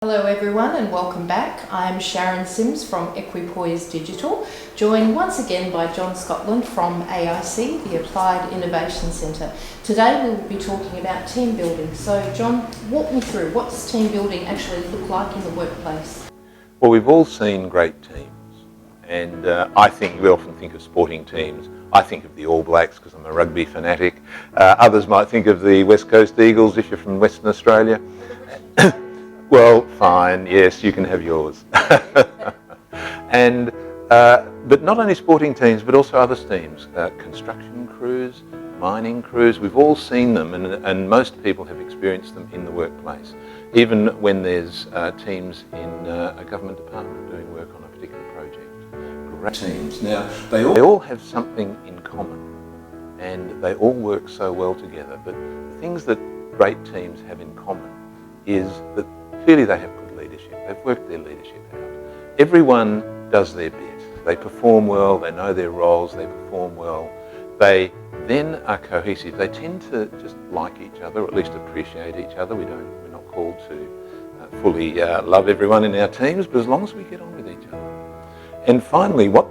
Hello everyone and welcome back. I'm Sharon Sims from Equipoise Digital, joined once again by John Scotland from AIC, the Applied Innovation Centre. Today we will be talking about team building. So John, walk me through, what does team building actually look like in the workplace? Well, we've all seen great teams, and I think we often think of sporting teams. I think of the All Blacks because I'm a rugby fanatic. Others might think of the West Coast Eagles if you're from Western Australia. Well, fine, yes, you can have yours. But not only sporting teams, but also other teams, construction crews, mining crews. We've all seen them, and most people have experienced them in the workplace, even when there's teams in a government department doing work on a particular project. Great teams. Now, they all have something in common, and they all work so well together. But the things that great teams have in common is that clearly they have good leadership. They've worked their leadership out. Everyone does their bit. They perform well, they know their roles, they perform well. They then are cohesive. They tend to just like each other, or at least appreciate each other. We're not called to fully love everyone in our teams, but as long as we get on with each other. And finally, what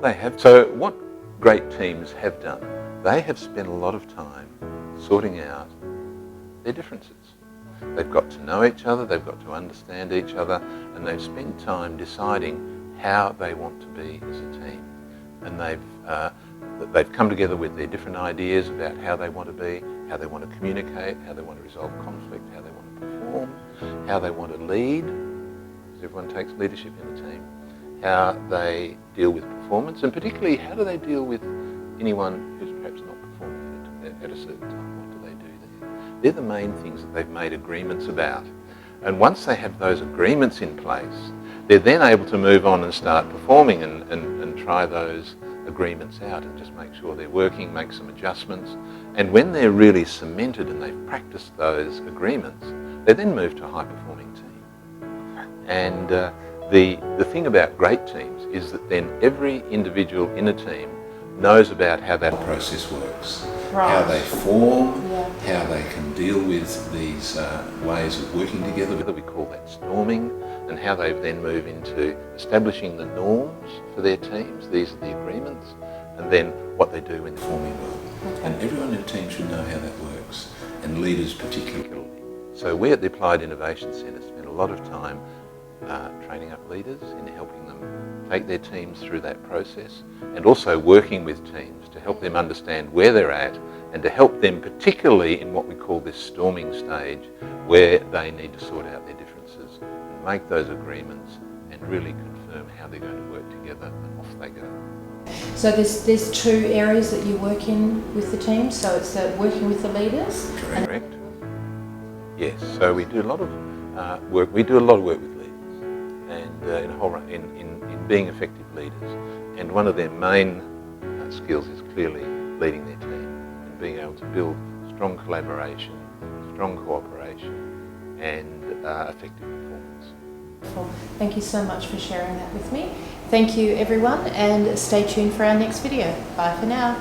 great teams have done, they have spent a lot of time sorting out their differences. They've got to know each other, they've got to understand each other, and they've spent time deciding how they want to be as a team. And they've come together with their different ideas about how they want to be, how they want to communicate, how they want to resolve conflict, how they want to perform, how they want to lead, because everyone takes leadership in a team, how they deal with performance, and particularly how do they deal with anyone who's perhaps not performing at a certain time. They're the main things that they've made agreements about. And once they have those agreements in place, they're then able to move on and start performing and try those agreements out and just make sure they're working, make some adjustments. And when they're really cemented and they've practiced those agreements, they then move to a high-performing team. And the thing about great teams is that then every individual in a team knows about how that process works. Right. How they form, how they can deal with these ways of working together. We call that storming, and how they then move into establishing the norms for their teams. These are the agreements, and then what they do when they're forming well. Okay. And everyone in a team should know how that works, and leaders particularly. So we at the Applied Innovation Centre spend a lot of time training up leaders in helping them take their teams through that process, and also working with teams to help them understand where they're at and to help them particularly in what we call this storming stage, where they need to sort out their differences and make those agreements and really confirm how they're going to work together, and off they go. So there's two areas that you work in with the team, so it's working with the leaders? Correct. Yes, so we do a lot of work with leaders, and in being effective leaders. And one of their main skills is clearly leading their team and being able to build strong collaboration, strong cooperation, and effective performance. Wonderful. Thank you so much for sharing that with me. Thank you everyone, and stay tuned for our next video. Bye for now.